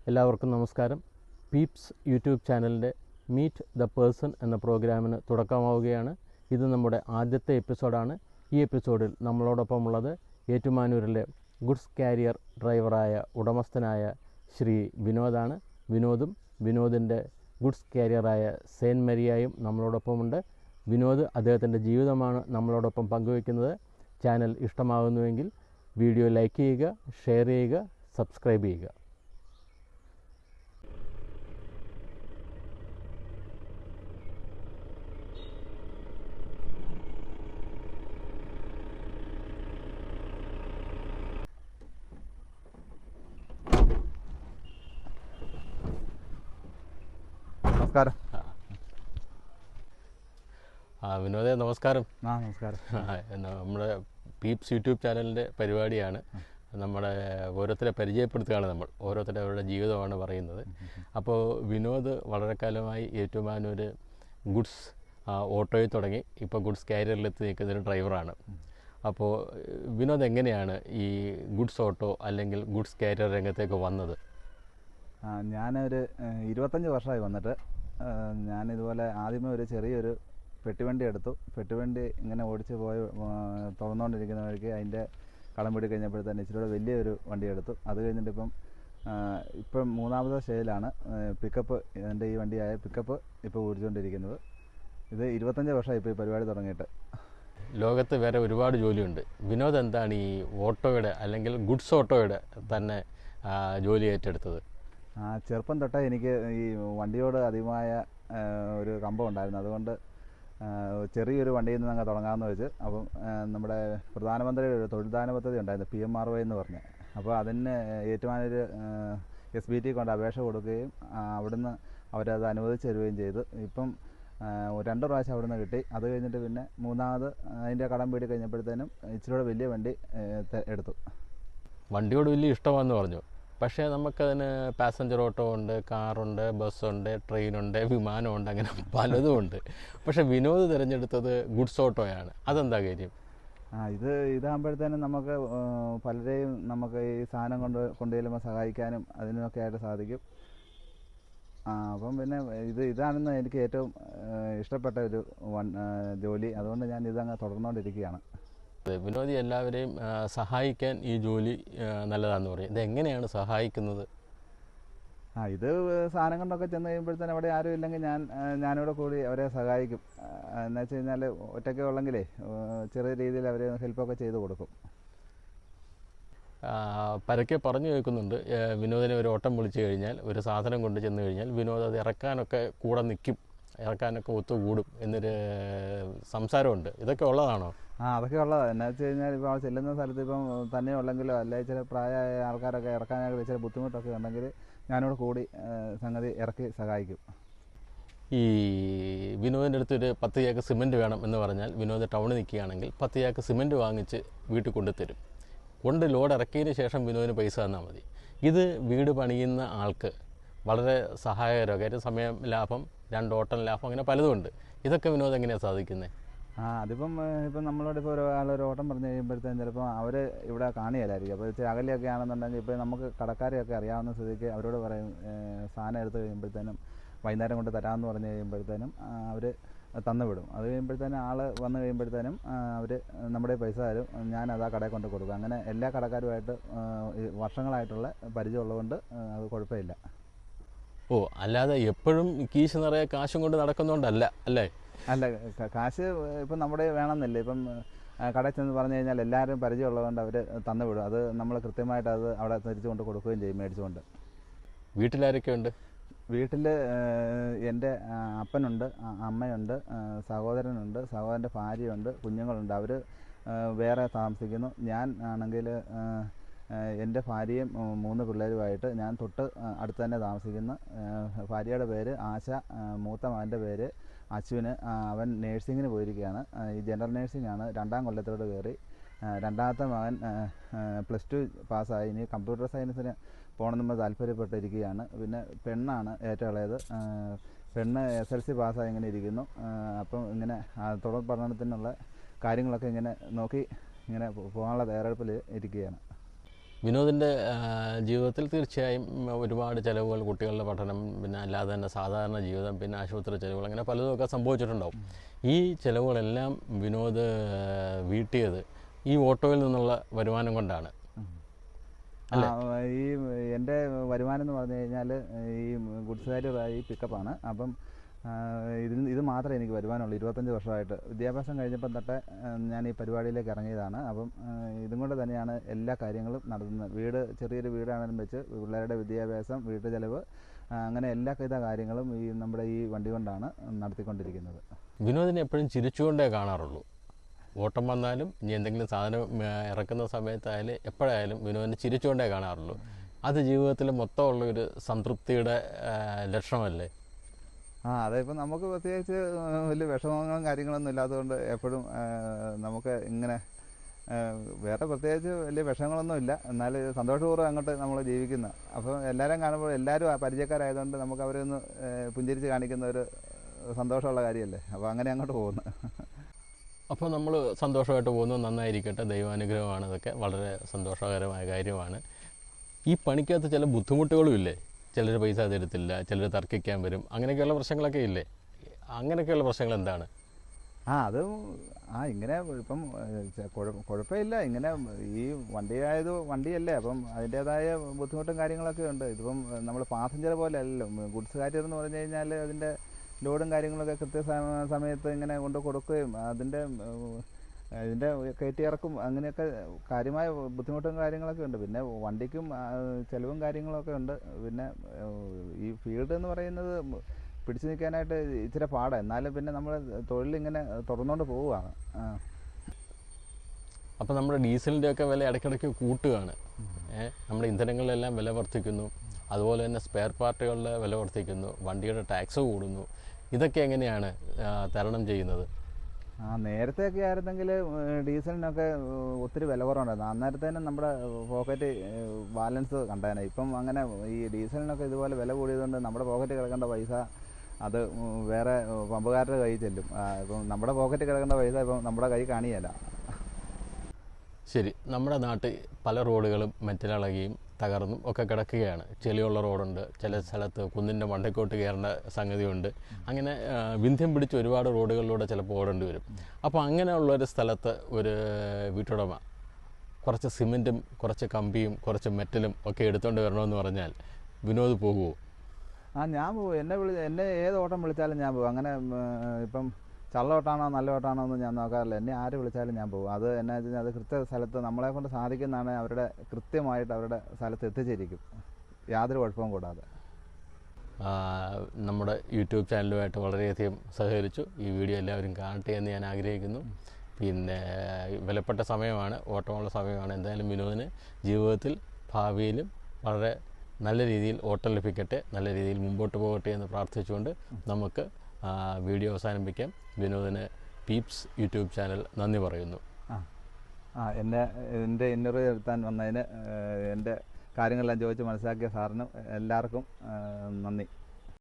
എല്ലാവർക്കും നമസ്കാരം. Pepys YouTube ചാനലിൻ്റെ മീറ്റ് ദ പേഴ്സൺ എന്ന പ്രോഗ്രാമിന് തുടക്കമാവുകയാണ്. ഇത് നമ്മുടെ ആദ്യത്തെ എപ്പിസോഡാണ്. ഈ എപ്പിസോഡിൽ നമ്മളോടൊപ്പമുള്ളത് ഏറ്റുമാനൂരിലെ ഗുഡ്സ് കാരിയർ ഡ്രൈവറായ ഉടമസ്ഥനായ ശ്രീ വിനോദാണ്. വിനോദിൻ്റെ ഗുഡ്സ് കാരിയറായ സെയിൻറ്റ് മരിയായും നമ്മളോടൊപ്പമുണ്ട്. വിനോദ് അദ്ദേഹത്തിൻ്റെ ജീവിതമാണ് നമ്മളോടൊപ്പം പങ്കുവയ്ക്കുന്നത്. ചാനൽ ഇഷ്ടമാകുന്നുവെങ്കിൽ വീഡിയോ ലൈക്ക് ചെയ്യുക, ഷെയർ ചെയ്യുക, സബ്സ്ക്രൈബ് ചെയ്യുക. നമസ്കാരം. വിനോദേ നമസ്കാരം. നമസ്കാരം. നമ്മുടെ പീപ്സ് യൂട്യൂബ് ചാനലിൻ്റെ പരിപാടിയാണ്. നമ്മുടെ ഓരോരുത്തരെ പരിചയപ്പെടുത്തുകയാണ്. നമ്മൾ ഓരോരുത്തരുടെ അവരുടെ ജീവിതമാണ് പറയുന്നത്. അപ്പോൾ വിനോദ് വളരെ കാലമായി ഏറ്റുമാനൂർ ഗുഡ്സ് ഓട്ടോയിൽ തുടങ്ങി ഇപ്പോൾ ഗുഡ്സ് കാരിയറിലെത്തി നിൽക്കുന്നൊരു ഡ്രൈവറാണ്. അപ്പോൾ വിനോദ് എങ്ങനെയാണ് ഈ ഗുഡ്സ് ഓട്ടോ അല്ലെങ്കിൽ ഗുഡ്സ് കാരിയർ രംഗത്തേക്ക് വന്നത്? ഞാനൊരു 25 വർഷമായി വന്നിട്ട്. ഞാനിതുപോലെ ആദ്യമേ ഒരു ചെറിയൊരു പെട്ടിവണ്ടി എടുത്തു. പെട്ടിവണ്ടി ഇങ്ങനെ ഓടിച്ച് പോയി തുറന്നുകൊണ്ടിരിക്കുന്ന വഴിക്ക് അതിൻ്റെ കളം പിടി കഴിഞ്ഞപ്പോഴത്തേന് ഇച്ചിരി വലിയൊരു വണ്ടി എടുത്തു. അത് കഴിഞ്ഞിട്ട് ഇപ്പം മൂന്നാമത്തെ സ്റ്റേജിലാണ് പിക്കപ്പ്. എൻ്റെ ഈ വണ്ടിയായ പിക്കപ്പ് ഇപ്പോൾ ഓടിച്ചുകൊണ്ടിരിക്കുന്നത്. ഇത് 25 വർഷമായി ഇപ്പോൾ ഈ പരിപാടി തുടങ്ങിയിട്ട്. ലോകത്ത് വേറെ ഒരുപാട് ജോലിയുണ്ട്. വിനോദ് എന്താണ് ഈ ഓട്ടോയുടെ അല്ലെങ്കിൽ ഗുഡ്സ് ഓട്ടോയുടെ തന്നെ ജോലി ഏറ്റെടുത്തത്? ചെറുപ്പം തൊട്ടേ എനിക്ക് ഈ വണ്ടിയോട് അധികമായ ഒരു കമ്പം ഉണ്ടായിരുന്നു. അതുകൊണ്ട് ചെറിയൊരു വണ്ടിയിൽ നിന്ന് അങ്ങ് തുടങ്ങാമെന്ന് വെച്ച്. അപ്പം നമ്മുടെ പ്രധാനമന്ത്രിയുടെ ഒരു തൊഴിൽദാന പദ്ധതി ഉണ്ടായിരുന്നു, PMRY എന്ന് പറഞ്ഞ്. അപ്പോൾ അതിന് ഏറ്റുമാനൂർ SBT കൊണ്ട് അപേക്ഷ കൊടുക്കുകയും അവിടുന്ന് അവരത് അനുവദിച്ച് തരുകയും ചെയ്തു. ഇപ്പം 2 പ്രാവശ്യം അവിടുന്ന് കിട്ടി. അത് കഴിഞ്ഞിട്ട് പിന്നെ മൂന്നാമത് അതിൻ്റെ കടം വീടി കഴിഞ്ഞപ്പോഴത്തേനും ഇച്ചിരി വലിയ വണ്ടി എടുത്തു. വണ്ടിയോട് വലിയ ഇഷ്ടമാണെന്ന് പറഞ്ഞു. പക്ഷേ നമുക്കതിന് പാസഞ്ചർ ഓട്ടോ ഉണ്ട്, കാറുണ്ട്, ബസ്സുണ്ട്, ട്രെയിനുണ്ട്, വിമാനമുണ്ട്, അങ്ങനെ പലതും ഉണ്ട്. പക്ഷേ വിനോദ് തിരഞ്ഞെടുത്തത് ഗുഡ്സ് ഓട്ടോയാണ്. അതെന്താ കാര്യം? ഇതാകുമ്പോഴത്തേനും നമുക്ക് പലരെയും നമുക്ക് ഈ സാധനം കൊണ്ടുചെല്ലുമ്പോൾ സഹായിക്കാനും അതിനൊക്കെ ആയിട്ട് സാധിക്കും. അപ്പം പിന്നെ ഇതാണെന്ന് എനിക്ക് ഏറ്റവും ഇഷ്ടപ്പെട്ട ഒരു ജോലി. അതുകൊണ്ട് ഞാൻ ഇതങ്ങ് തുടർന്നുകൊണ്ടിരിക്കുകയാണ്. വിനോദി എല്ലാവരെയും സഹായിക്കാൻ ഈ ജോലി നല്ലതാണെന്ന് പറയും. ഇതെങ്ങനെയാണ് സഹായിക്കുന്നത്? ഇത് സാധനം കൊണ്ടൊക്കെ ചെന്ന് കഴിയുമ്പോഴത്തേനും അവിടെ ആരും ഇല്ലെങ്കിൽ ഞാനിവിടെ കൂടി അവരെ സഹായിക്കും. എന്ന് വെച്ച് കഴിഞ്ഞാൽ ഒറ്റയ്ക്ക് ഉള്ളെങ്കിലേ ചെറിയ രീതിയിൽ അവർ ഹെൽപ്പൊക്കെ ചെയ്ത് കൊടുക്കും. പരക്കെ പറഞ്ഞു കേൾക്കുന്നുണ്ട്, വിനോദിനെ ഒരു ഓട്ടം വിളിച്ചു കഴിഞ്ഞാൽ, ഒരു സാധനം കൊണ്ട് ചെന്ന് കഴിഞ്ഞാൽ വിനോദ് അത് ഇറക്കാനൊക്കെ കൂടെ നിൽക്കും, ഇറക്കാനൊക്കെ ഒത്തുകൂടും എന്നൊരു സംസാരമുണ്ട്. ഇതൊക്കെ ഉള്ളതാണോ? അതൊക്കെ ഉള്ളതാണ്. എന്നാ വെച്ച് കഴിഞ്ഞാൽ ഇപ്പോൾ അവിടെ ചെല്ലുന്ന സ്ഥലത്ത് ഇപ്പം തന്നെ ഉള്ളെങ്കിലോ അല്ലെങ്കിൽ ചില പ്രായമായ ആൾക്കാരൊക്കെ ഇറക്കാനായിട്ട് ചില ബുദ്ധിമുട്ടൊക്കെ ഉണ്ടെങ്കിൽ ഞാനിവിടെ കൂടി സംഗതി ഇറക്കി സഹായിക്കും. ഈ വിനോദിൻ്റെ അടുത്തൊരു 10 ചാക്ക് സിമൻറ്റ് വേണം എന്ന് പറഞ്ഞാൽ വിനോദ് ടൗണിൽ നിൽക്കുകയാണെങ്കിൽ 10 ചാക്ക് സിമൻറ്റ് വാങ്ങിച്ച് വീട്ടിൽ കൊണ്ടുതരും. ലോഡ് ഇറക്കിയതിന് ശേഷം വിനോദിന് പൈസ തന്നാൽ മതി. ഇത് വീട് പണിയുന്ന ആൾക്ക് വളരെ സഹായകരമാണ്. കാര്യം സമയം ലാഭം, 2 ഓട്ടം ലാഭം, അങ്ങനെ പലതുമുണ്ട്. ഇതൊക്കെ വിനോദം എങ്ങനെയാണ് സാധിക്കുന്നത്? ഇപ്പം നമ്മളോട് ഇപ്പോൾ ഒരാളൊരു ഓട്ടം പറഞ്ഞു കഴിയുമ്പോഴത്തേക്കും ചിലപ്പോൾ അവർ ഇവിടെ കാണിയല്ലായിരിക്കും. അപ്പോൾ ഇച്ചിരി അകലെയൊക്കെ ആണെന്നുണ്ടെങ്കിൽ ഇപ്പോൾ നമുക്ക് കടക്കാരെയൊക്കെ അറിയാവുന്ന സ്ഥിതിക്ക് അവരോട് പറയും സാധനം എടുത്ത് കഴിയുമ്പോഴത്തേനും വൈകുന്നേരം കൊണ്ട് തരാമെന്ന് പറഞ്ഞു കഴിയുമ്പോഴത്തേനും അവർ തന്നുവിടും. അത് കഴിയുമ്പോഴത്തേനും ആൾ വന്നു കഴിയുമ്പോഴത്തേനും അവർ നമ്മുടെ പൈസ തരും. ഞാനത് ആ കടയിൽ കൊണ്ട് കൊടുക്കും. അങ്ങനെ എല്ലാ കടക്കാരുമായിട്ട് വർഷങ്ങളായിട്ടുള്ള പരിചയമുള്ളതുകൊണ്ട് അത് കുഴപ്പമില്ല. അല്ലാതെ എപ്പോഴും കീശ നിറയെ കാശും കൊണ്ട് നടക്കുന്നതുകൊണ്ടല്ല അല്ലേ? അല്ല, കാശ് ഇപ്പം നമ്മുടെ വേണമെന്നില്ല. ഇപ്പം കടയിൽ ചെന്ന് പറഞ്ഞു കഴിഞ്ഞാൽ എല്ലാവരും പരിചയമുള്ളതുകൊണ്ട് അവർ തന്നുവിടും. അത് നമ്മൾ കൃത്യമായിട്ട് അത് അവിടെ തിരിച്ചു കൊണ്ട് കൊടുക്കുകയും ചെയ്യും മേടിച്ചുകൊണ്ട്. വീട്ടിലാരൊക്കെ ഉണ്ട്? വീട്ടിൽ എൻ്റെ അപ്പനുണ്ട്, അമ്മയുണ്ട്, സഹോദരനുണ്ട്, സഹോദരൻ്റെ ഭാര്യയുണ്ട്, കുഞ്ഞുങ്ങളുണ്ട്. അവർ വേറെ താമസിക്കുന്നു. ഞാൻ ആണെങ്കിൽ എൻ്റെ ഭാര്യയും 3 പിള്ളേരുമായിട്ട് ഞാൻ തൊട്ട് അടുത്ത് തന്നെ താമസിക്കുന്നു. ഭാര്യയുടെ പേര് ആശ, മൂത്ത മകൻ്റെ പേര് അശ്വിന്. അവൻ നേഴ്സിങ്ങിന് പോയിരിക്കുകയാണ്. ഈ ജനറൽ നേഴ്സിംഗാണ്. 2ാം കൊല്ലത്തോട് കയറി. രണ്ടാമത്തെ മകൻ +2 പാസ്സായി. ഇനി കമ്പ്യൂട്ടർ സയൻസിന് പോകണമെന്ന് താല്പര്യപ്പെട്ടിരിക്കുകയാണ്. പിന്നെ പെണ്ണാണ് ഏറ്റവും ഇളയത്. പെണ്ണ് SLC പാസ്സായി ഇങ്ങനെ ഇരിക്കുന്നു. അപ്പം ഇങ്ങനെ തുടർ പഠനത്തിനുള്ള കാര്യങ്ങളൊക്കെ ഇങ്ങനെ നോക്കി ഇങ്ങനെ പോകാനുള്ള തയ്യാറെടുപ്പിൽ ഇരിക്കുകയാണ്. വിനോദിൻ്റെ ജീവിതത്തിൽ തീർച്ചയായും ഒരുപാട് ചിലവുകൾ, കുട്ടികളുടെ പഠനം, പിന്നെ അല്ലാതെ തന്നെ സാധാരണ ജീവിതം, പിന്നെ ആശുപത്രി ചിലവുകൾ, അങ്ങനെ പലതുമൊക്കെ സംഭവിച്ചിട്ടുണ്ടാവും. ഈ ചിലവുകളെല്ലാം വിനോദ് വീട്ടിയത് ഈ ഓട്ടോയിൽ നിന്നുള്ള വരുമാനം കൊണ്ടാണ്. ഈ എൻ്റെ വരുമാനം എന്ന് പറഞ്ഞു കഴിഞ്ഞാൽ ഈ ഗുഡ്സുകാരി പിക്കപ്പാണ്. അപ്പം ഇത് മാത്രമേ എനിക്ക് വരുമാനമുള്ളൂ. 25 വർഷമായിട്ട് വിദ്യാഭ്യാസം കഴിഞ്ഞപ്പം തൊട്ട് ഞാൻ ഈ പരിപാടിയിലേക്ക് ഇറങ്ങിയതാണ്. അപ്പം ഇതും കൊണ്ട് തന്നെയാണ് എല്ലാ കാര്യങ്ങളും നടത്തുന്നത്. ചെറിയൊരു വീടാണെങ്കിലും വെച്ച് പിള്ളേരുടെ വിദ്യാഭ്യാസം, വീട്ടു ചെലവ്, അങ്ങനെ എല്ലാ കാര്യങ്ങളും നമ്മുടെ ഈ വണ്ടി കൊണ്ടാണ് നടത്തിക്കൊണ്ടിരിക്കുന്നത്. വിനോദിനെ എപ്പോഴും ചിരിച്ചുകൊണ്ടേ കാണാറുള്ളൂ. ഓട്ടം വന്നാലും ഇനി എന്തെങ്കിലും സാധനം ഇറക്കുന്ന സമയത്തായാലും എപ്പോഴായാലും വിനോദിനെ ചിരിച്ചുകൊണ്ടേ കാണാറുള്ളൂ. അത് ജീവിതത്തിൽ മൊത്തമുള്ളൊരു സംതൃപ്തിയുടെ ലക്ഷണമല്ലേ? അതിപ്പോൾ നമുക്ക് പ്രത്യേകിച്ച് വലിയ വിഷമങ്ങളും കാര്യങ്ങളൊന്നും ഇല്ലാത്തതുകൊണ്ട് എപ്പോഴും നമുക്ക് ഇങ്ങനെ വേറെ പ്രത്യേകിച്ച് വലിയ വിഷമങ്ങളൊന്നും ഇല്ല. എന്നാൽ സന്തോഷപൂർവ്വം അങ്ങോട്ട് നമ്മൾ ജീവിക്കുന്ന. അപ്പോൾ എല്ലാവരും കാണുമ്പോൾ എല്ലാവരും പരിചയക്കാരായതുകൊണ്ട് നമുക്ക് അവരെ ഒന്ന് പുഞ്ചിരിച്ച് കാണിക്കുന്ന ഒരു സന്തോഷമുള്ള കാര്യമല്ലേ. അപ്പോൾ അങ്ങനെ അങ്ങോട്ട് പോകുന്നു. അപ്പോൾ നമ്മൾ സന്തോഷമായിട്ട് പോകുന്നു. നന്നായിരിക്കട്ടെ, ദൈവാനുഗ്രഹമാണ്. അതൊക്കെ വളരെ സന്തോഷകരമായ കാര്യമാണ്. ഈ പണിക്കകത്ത് ചില ബുദ്ധിമുട്ടുകളും ഇല്ലേ? ചിലർ പൈസ തരത്തില്ല, ചിലർ തർക്കിക്കാൻ വരും, അങ്ങനെയൊക്കെയുള്ള പ്രശ്നങ്ങളൊക്കെ ഇല്ലേ? അങ്ങനെയൊക്കെയുള്ള പ്രശ്നങ്ങൾ എന്താണ്? ഇങ്ങനെ ഇപ്പം കുഴപ്പമില്ല. ഇങ്ങനെ ഈ വണ്ടിയല്ലേ, അപ്പം അതിൻ്റേതായ ബുദ്ധിമുട്ടും കാര്യങ്ങളൊക്കെ ഉണ്ട്. ഇതിപ്പം നമ്മൾ പാസഞ്ചർ പോലെ അല്ലല്ലോ. ഗുഡ്സ് കാരിയർ എന്ന് പറഞ്ഞു കഴിഞ്ഞാൽ അതിൻ്റെ ലോഡും കാര്യങ്ങളൊക്കെ സമയത്ത് ഇങ്ങനെ കൊണ്ട് കൊടുക്കുകയും ഇതിൻ്റെ കയറ്റിയിറക്കും, അങ്ങനെയൊക്കെ കാര്യമായ ബുദ്ധിമുട്ടും കാര്യങ്ങളൊക്കെ ഉണ്ട്. പിന്നെ വണ്ടിക്കും ചിലവും കാര്യങ്ങളൊക്കെ ഉണ്ട്. പിന്നെ ഈ ഫീൽഡ് എന്ന് പറയുന്നത് പിടിച്ചു നിൽക്കാനായിട്ട് ഇച്ചിരി പാടാണ്. എന്നാലും പിന്നെ നമ്മൾ തൊഴിലിങ്ങനെ തുടർന്നുകൊണ്ട് പോവുകയാണ്. അപ്പോൾ നമ്മുടെ ഡീസലിൻ്റെയൊക്കെ വില ഇടയ്ക്കിടയ്ക്ക് കൂട്ടുകയാണ്. നമ്മുടെ ഇന്ധനങ്ങളിലെല്ലാം വില വർദ്ധിക്കുന്നു. അതുപോലെ തന്നെ സ്പെയർ പാർട്ടുകളുടെ വില വർദ്ധിക്കുന്നു. വണ്ടിയുടെ ടാക്സ് കൂടുന്നു. ഇതൊക്കെ എങ്ങനെയാണ് തരണം ചെയ്യുന്നത്? നേരത്തെയൊക്കെ ആയിരുന്നെങ്കിൽ ഡീസലിനൊക്കെ ഒത്തിരി വില കുറവുണ്ടായിരുന്നു. അന്നേരത്തേനും നമ്മുടെ പോക്കറ്റ് ബാലൻസ് കണ്ടേനെ. ഇപ്പം അങ്ങനെ ഈ ഡീസലിനൊക്കെ ഇതുപോലെ വില കൂടിയതുകൊണ്ട് നമ്മുടെ പോക്കറ്റ് കിടക്കേണ്ട പൈസ അത് വേറെ പമ്പുകാരുടെ കയ്യിൽ ചെല്ലും. ഇപ്പം നമ്മുടെ പോക്കറ്റ് കിടക്കേണ്ട പൈസ ഇപ്പം നമ്മുടെ കൈ കാണിയല്ല. ശരി, നമ്മുടെ നാട്ടിൽ പല റോഡുകളും മെറ്റലിളകിയും തകർന്നും ഒക്കെ കിടക്കുകയാണ്. ചെളിയുള്ള റോഡുണ്ട്, ചില സ്ഥലത്ത് കുന്നിൻ്റെ മണ്ടയ്ക്കോട്ട് കയറേണ്ട സംഗതിയുണ്ട്. അങ്ങനെ വിന്ധ്യം പിടിച്ച് ഒരുപാട് റോഡുകളിലൂടെ ചിലപ്പോൾ ഓടേണ്ടി വരും. അപ്പോൾ അങ്ങനെയുള്ളൊരു സ്ഥലത്ത് ഒരു വീട്ടുടമ കുറച്ച് സിമെൻറ്റും കുറച്ച് കമ്പിയും കുറച്ച് മെറ്റലും ഒക്കെ എടുത്തുകൊണ്ട് വരണമെന്ന് പറഞ്ഞാൽ വിനോദ് പോകുമോ? ഞാൻ പോകും. എന്നെ ഏത് ഓട്ടം വിളിച്ചാലും ഞാൻ പോകും. അങ്ങനെ ഇപ്പം ചള്ളോട്ടാണോ നല്ല ഓട്ടാണോ എന്ന് ഞാൻ നോക്കാറില്ല. എന്നെ ആര് വിളിച്ചാലും ഞാൻ പോകും. അത് എന്നാ വെച്ച് കഴിഞ്ഞാൽ അത് കൃത്യ സ്ഥലത്ത് നമ്മളെ കൊണ്ട് സാധിക്കുന്നതാണ്. കൃത്യമായിട്ട് അവരുടെ സ്ഥലത്ത് എത്തിച്ചിരിക്കും, യാതൊരു കുഴപ്പവും കൂടാതെ. നമ്മുടെ യൂട്യൂബ് ചാനലുമായിട്ട് വളരെയധികം സഹകരിച്ചു. ഈ വീഡിയോ എല്ലാവരും കാണട്ടെ എന്ന് ഞാൻ ആഗ്രഹിക്കുന്നു. പിന്നെ വിലപ്പെട്ട സമയമാണ്, ഓട്ടമുള്ള സമയമാണ്. എന്തായാലും വിനോദിന് ജീവിതത്തിൽ ഭാവിയിലും വളരെ നല്ല രീതിയിൽ ഓട്ടം ലഭിക്കട്ടെ, നല്ല രീതിയിൽ മുമ്പോട്ട് പോകട്ടെ എന്ന് പ്രാർത്ഥിച്ചുകൊണ്ട് നമുക്ക് വീഡിയോ അവസാനിപ്പിക്കാം. വിനോദിന് പീപ്സ് യൂട്യൂബ് ചാനൽ നന്ദി പറയുന്നു. എൻ്റെ ഇൻ്റർവ്യൂ എടുത്താൻ വന്നതിന്, എൻ്റെ കാര്യങ്ങളെല്ലാം ചോദിച്ച് മനസ്സിലാക്കിയ സാറിനും എല്ലാവർക്കും നന്ദി.